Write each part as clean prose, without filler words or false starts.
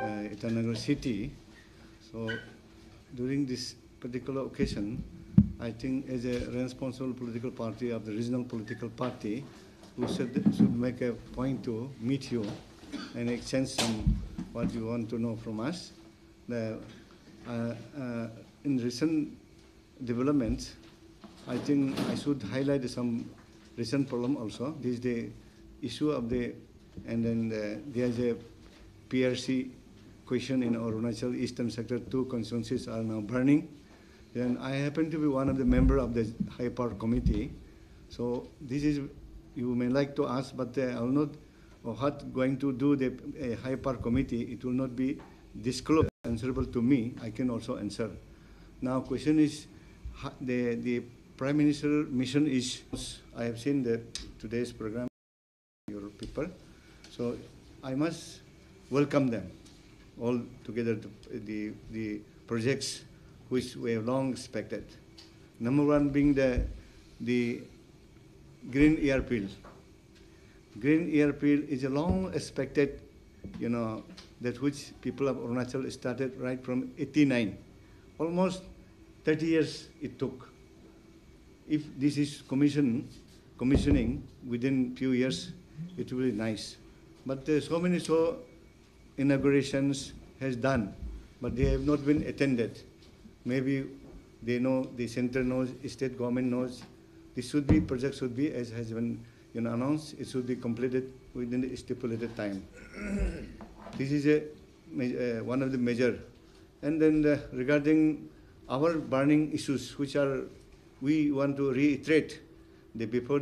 ITANAGAR city. So during this particular occasion, I think as a responsible political party of the regional political party, we should make a point to meet you and exchange some what you want to know from us. In recent developments, I think I should highlight some recent problem also. This is the issue of and then there's a PRC question in Arunachal Eastern Sector 2 constituencies are now burning. Then I happen to be one of the member of the High Power Committee. So this is, you may like to ask, but I will not, what going to do the High Power Committee, it will not be disclosed, answerable to me. I can also answer. Now question is, the Prime Minister mission is, I have seen today's program, your people. So I must welcome them all together to the projects which we have long expected. Number one being the green airfield. Green airfield is a long expected, that which people of Arunachal started right from 89. Almost 30 years it took. If this is commissioning within few years, it will be nice. But so many inaugurations has done, but they have not been attended. Maybe they know, the center knows, state government knows. This project should be, as has been announced, it should be completed within the stipulated time. This is one of the major. And then regarding our burning issues, which are, we want to reiterate before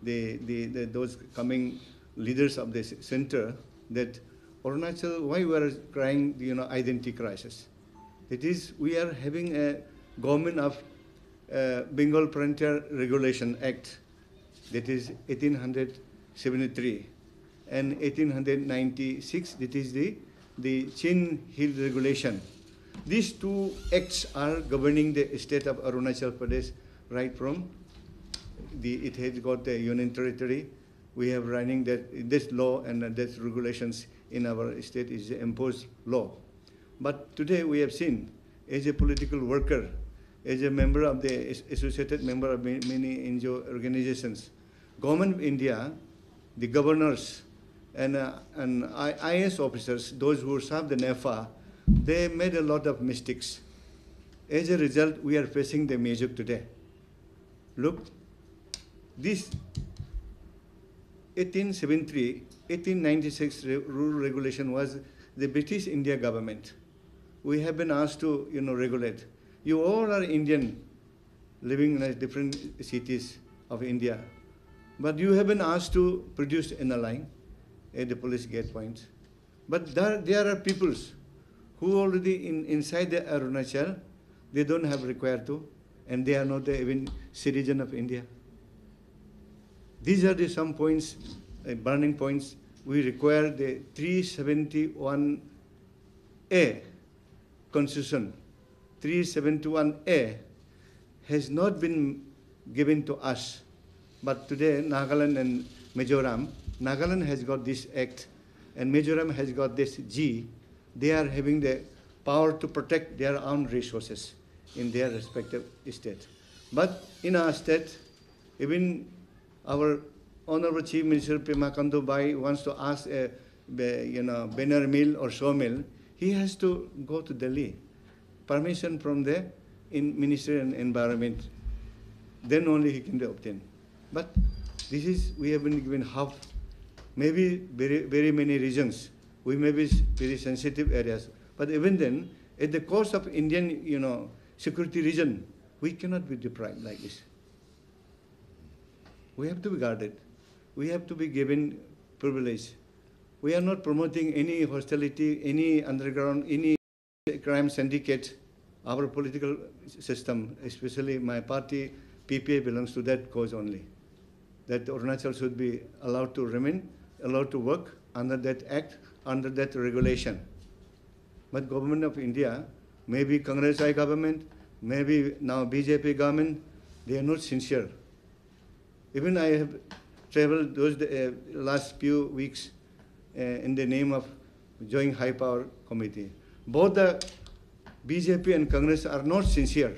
those coming leaders of the center, that Arunachal, why we are crying identity crisis? It is, we are having a government of Bengal Frontier Regulation Act, that is 1873, and 1896, that is the Chin Hill Regulation. These two acts are governing the state of Arunachal Pradesh right from it has got the union territory. We have running this law and this regulations in our state is imposed law. But today we have seen, as a political worker, as a member of the associated member of many NGO organizations, Government of India, the governors and IAS officers, those who serve the NEFA, they made a lot of mistakes. As a result, we are facing the music today. Look, this 1873, 1896 rule regulation was the British India government. We have been asked to, regulate. You all are Indian, living in different cities of India, but you have been asked to produce in a line at the police gate points. But there are peoples who already inside the Arunachal, they don't have required to, and they are not even citizen of India. These are some points, burning points. We require the 371A Constitution. 371A has not been given to us. But today, Nagaland and Mizoram, Nagaland has got this act, and Mizoram has got this G. They are having the power to protect their own resources in their respective state. But in our state, even our Honorable Chief Minister Pema Kandu Bai wants to ask a banner mill or sawmill, he has to go to Delhi, permission from the Ministry of Environment. Then only he can obtain. But this is, we have been given half, maybe very many regions. We may be very sensitive areas. But even then, at the cost of Indian, security region, we cannot be deprived like this. We have to be guarded. We have to be given privilege. We are not promoting any hostility, any underground, any crime syndicate. Our political system, especially my party, PPA, belongs to that cause only. That Arunachal should be allowed to remain, allowed to work under that act, under that regulation. But Government of India, maybe Congress government, maybe now BJP government, they are not sincere. Even I have traveled those last few weeks in the name of joint high power committee. Both the BJP and Congress are not sincere.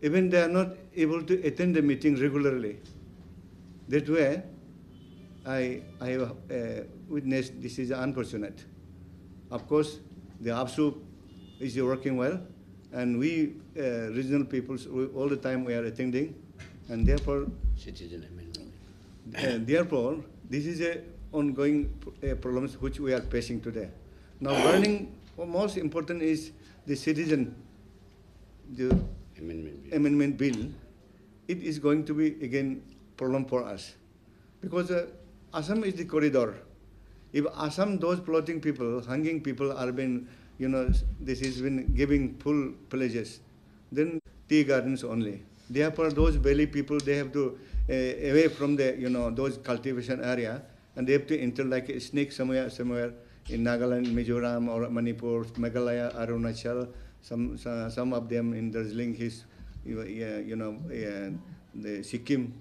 Even they are not able to attend the meeting regularly. That way, I have witnessed this is unfortunate. Of course, the APSU is working well, and we regional peoples, all the time we are attending, and therefore, Citizen amendment. therefore, this is a ongoing problems which we are facing today. Now, burning, most important is the citizen, the amendment bill. It is going to be again problem for us, because Assam is the corridor. If Assam, those floating people, hanging people are been, this has been giving full pledges, then tea gardens only. Therefore, those valley people, they have to away from the, those cultivation area, and they have to enter like a snake somewhere in Nagaland, Mizoram, or Manipur, Meghalaya, Arunachal. Some of them in Darjeeling, the Sikkim.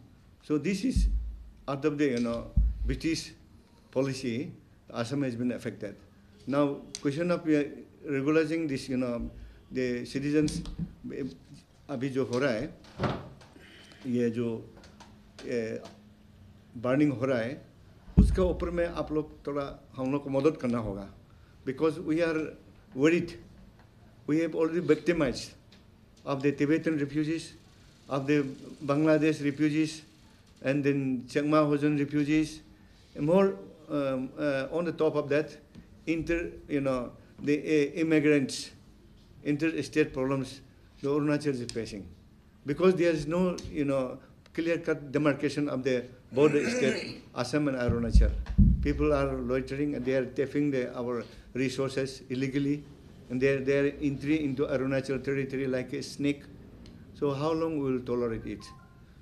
So this is out of the British policy. Assam has been affected. Now, question of regularizing this, the citizens, अभी जो हो रहा है, ये जो burning हो रहा है, उसके ऊपर में आप लोग थोड़ा हम लोग को मदद करना होगा, because we are worried. We have already victimized of the Tibetan refugees, of the Bangladesh refugees, and then Changma Hojan refugees. More on the top of that, the immigrants, interstate problems the Arunachal is facing, because there is no clear-cut demarcation of the border state Assam and Arunachal. People are loitering and they are tapping our resources illegally, and they are entering into Arunachal territory like a snake. So how long we will tolerate it?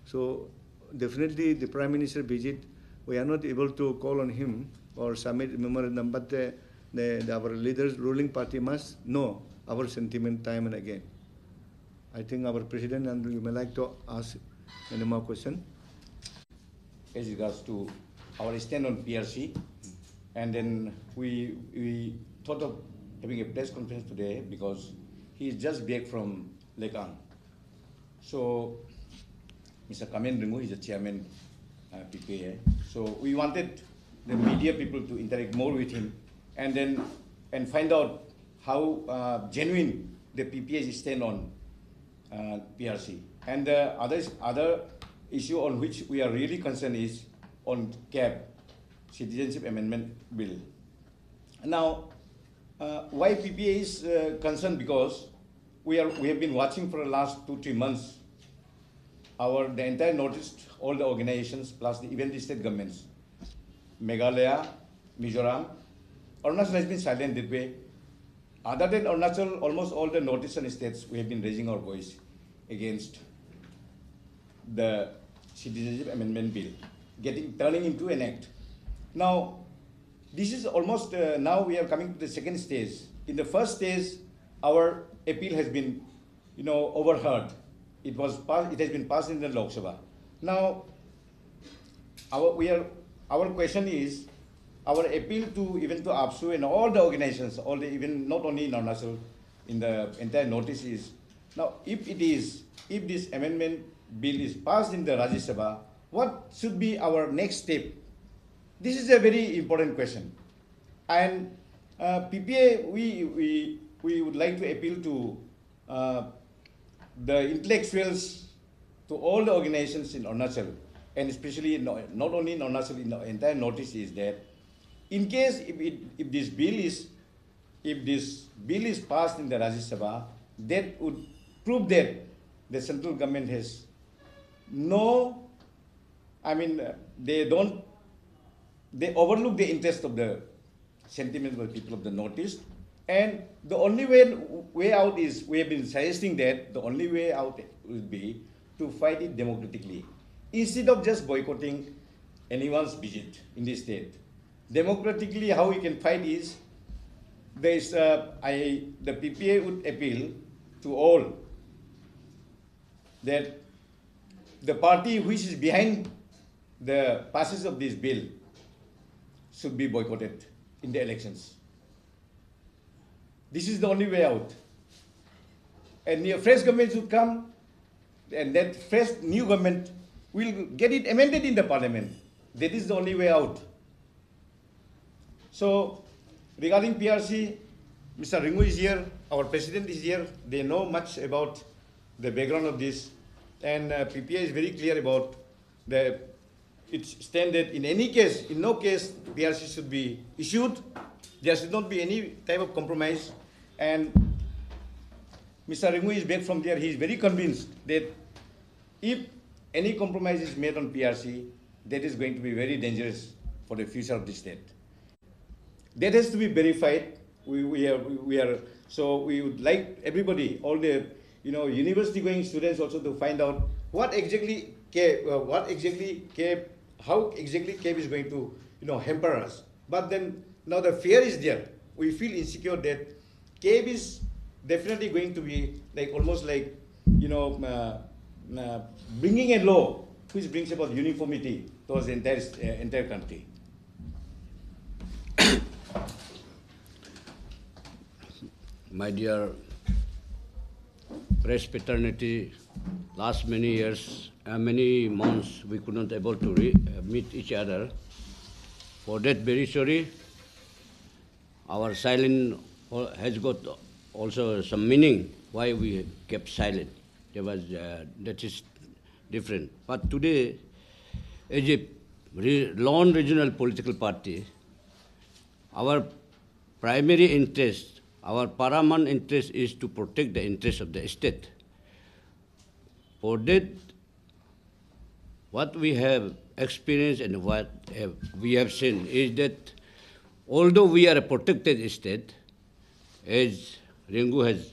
So definitely the Prime Minister visit, we are not able to call on him or submit memorandum, but our leaders, ruling party must know our sentiment time and again. I think our President, and you may like to ask any more question. As regards to our stand on PRC, and then we thought of having a press conference today because he is just back from Lekang. So Mr. Kamen Ringu is the chairman PPA. So we wanted the media people to interact more with him, and then find out how genuine the PPA stand on PRC. And the other issue on which we are really concerned is on CAB, Citizenship Amendment Bill. Now, why PPA is concerned? Because we have been watching for the last 2-3 months the entire Northeast, all the organizations plus even the state governments, Meghalaya, Mizoram, Arunachal has been silent that way. Other than Arunachal, almost all the Northeastern states, we have been raising our voice against the Citizenship Amendment Bill turning into an act. Now, this is almost, now we are coming to the second stage. In the first stage, our appeal has been, overheard. It has been passed in the Lok Sabha. Now, our question is, our appeal to even to APSU and all the organizations, even not only in Arunachal, in the entire Northeast is, now if this amendment bill is passed in the Rajya Sabha, what should be our next step? This is a very important question. And PPA, we would like to appeal to the intellectuals, to all the organizations in Arunachal, and especially not only in Arunachal, in the entire Northeast, is that in case if this bill is passed in the Rajya Sabha, that would prove that the central government has they overlook the interest of the sentiment of the people of the Northeast, and the only way out is, we have been suggesting that the only way out would be to fight it democratically, instead of just boycotting anyone's visit in the state. Democratically, how we can fight is, the PPA would appeal to all that the party which is behind the passage of this bill should be boycotted in the elections. this is the only way out. And a fresh government should come, and that fresh new government will get it amended in the parliament. That is the only way out. So, regarding PRC, Mr. Ringu is here, our president is here. They know much about the background of this, and PPI is very clear about its stand that in any case, in no case, PRC should be issued. There should not be any type of compromise. And Mr. Ringu is back from there. He is very convinced that if any compromise is made on PRC, that is going to be very dangerous for the future of the state. That has to be verified. So we would like everybody, all the university-going students also to find out how exactly CAB is going to hamper us. But then now the fear is there. We feel insecure that CAB is definitely going to be almost like bringing a law which brings about uniformity towards the entire country. My dear press fraternity, last many years, many months, we could not able to meet each other. For that, very sorry. Our silence has got also some meaning why we kept silent. That is different. But today, as a lone regional political party, our primary interest, our paramount interest is to protect the interests of the state. For that, what we have experienced and what we have seen is that although we are a protected state, as Ringu has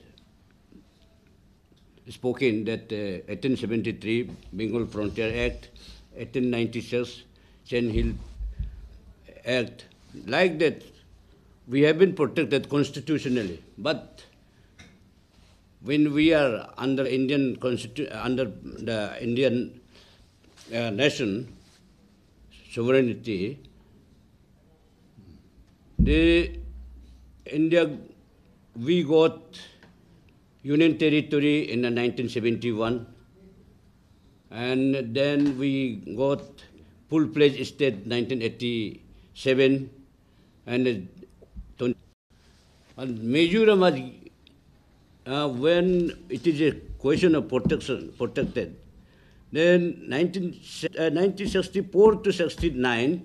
spoken that 1873 Bengal Frontier Act, 1896 Chen Hill Act, like that, we have been protected constitutionally. But when we are under under the Indian nation sovereignty, we got Union Territory in 1971, and then we got full-fledged state 1987, and Mizoram was, when it is a question of protected, then 1964 to 69,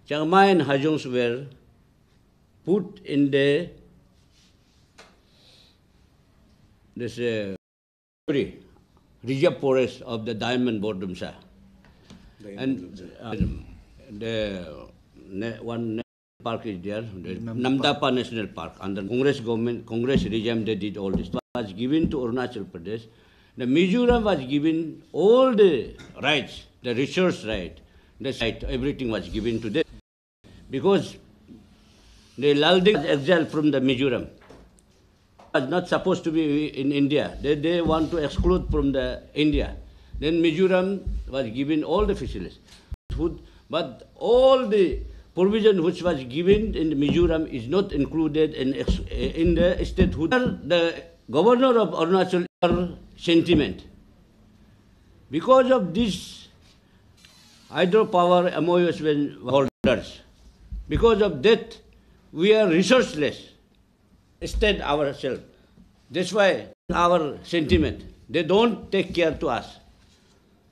Chiang Mai and Hajongs were put in the reserve forest of the Diamond Bordumsa. And the one park is there, the Namdapa National Park. Under Congress government, Congress regime, they did all this. It was given to Arunachal Pradesh. The Mizoram was given all the rights, the resource right, the site, everything was given to them. Because the Laldik was exiled from the Mizoram. Was not supposed to be in India. They want to exclude from the India. Then Mizoram was given all the facilities. But all the provision which was given in the Mizoram is not included in the statehood. The governor of Arunachal sentiment. Because of this hydropower MOUs holders, because of that, we are resourceless. State ourselves. That's why our sentiment. They don't take care to us.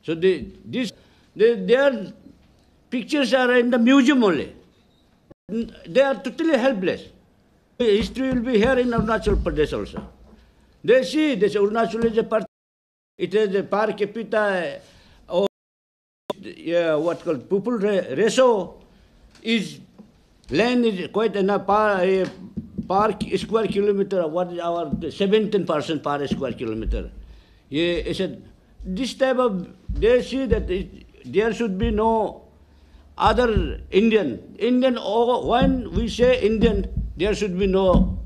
So their pictures are in the museum only. They are totally helpless. History will be here in Arunachal Pradesh also. They see this Arunachal is a part. It is a per capita or what called people ratio is land is quite enough per square kilometer. What is our 17% per square kilometer? Yeah, said this type of, they see that there should be no other Indian, or when we say Indian, there should be no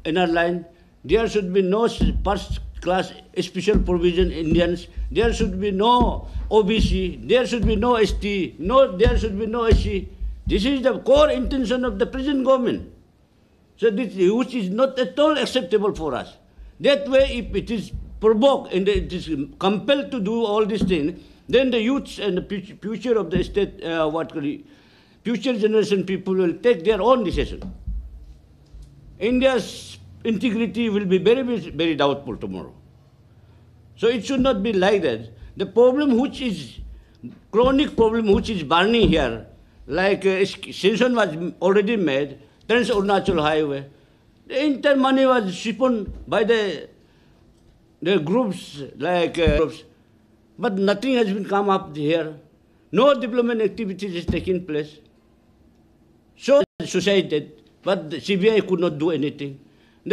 inner line, there should be no first class special provision Indians, there should be no OBC, there should be no ST, there should be no SC. This is the core intention of the present government. So this, which is not at all acceptable for us. That way, if it is provoked and it is compelled to do all these things, then the youths and the future of the state, future generation people will take their own decision. India's integrity will be very, very doubtful tomorrow. So it should not be like that. The problem which is, chronic problem which is burning here, like decision was already made, Trans Arunachal Highway, the entire money was siphoned by the groups, groups, but nothing has been come up here. No development activities is taking place. So suicided, but the CBI could not do anything. On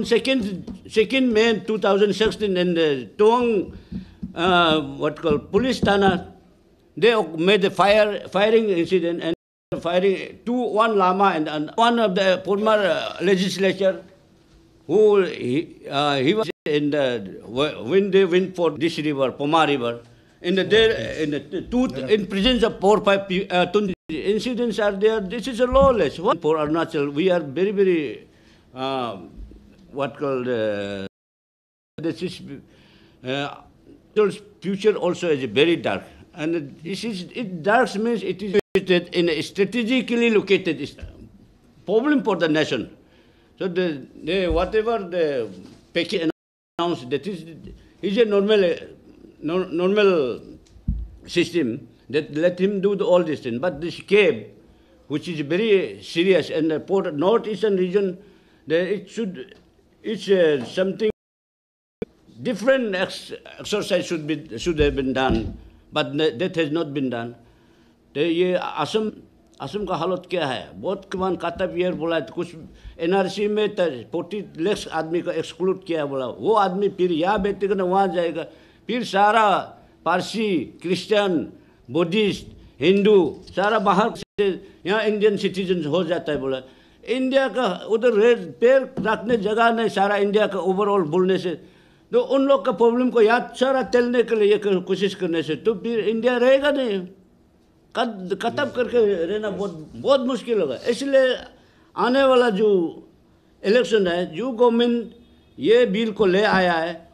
2nd May 2016 in the Tuang, police Thana, they made a firing incident and firing one lama and one of the former legislature who he was in the when they went for this river, Poma River, in presence of 4 or 5 incidents are there. This is a lawless. For Arunachal, we are very, very this is future also is very dark, and it dark means it is located in a strategically located problem for the nation. So whatever the Peki announced, that is a normal system that let him do all these things. But this cave, which is very serious, and for northeastern region, it's something different exercise should have been done, but that has not been done. ये असम का हालत क्या है? बहुत कमान कातब year बोला, कुछ NRC में 40 लाख आदमी का एक्सक्लूड किया बोला, वो आदमी फिर यहाँ बैठेगा ना वहाँ जाएगा, फिर सारा पारसी, क्रिश्चियन, बुद्धिस्ट, हिंदू सारा बाहर से यहाँ इंडियन सिटीजन हो जाता है बोला। इंडिया का उधर पैर रखने जगह नहीं, सारा इंडिया का ओवरऑल बोलने से, तो उन लोग का प्रॉब्लम को याद सारा तेलने के लिए कोशिश करने से तो फिर इंडिया रहेगा नहीं, खत्म करके रहना बहुत मुश्किल होगा। इसलिए आने वाला जो इलेक्शन है, जो गवर्नमेंट ये बिल को ले आया है,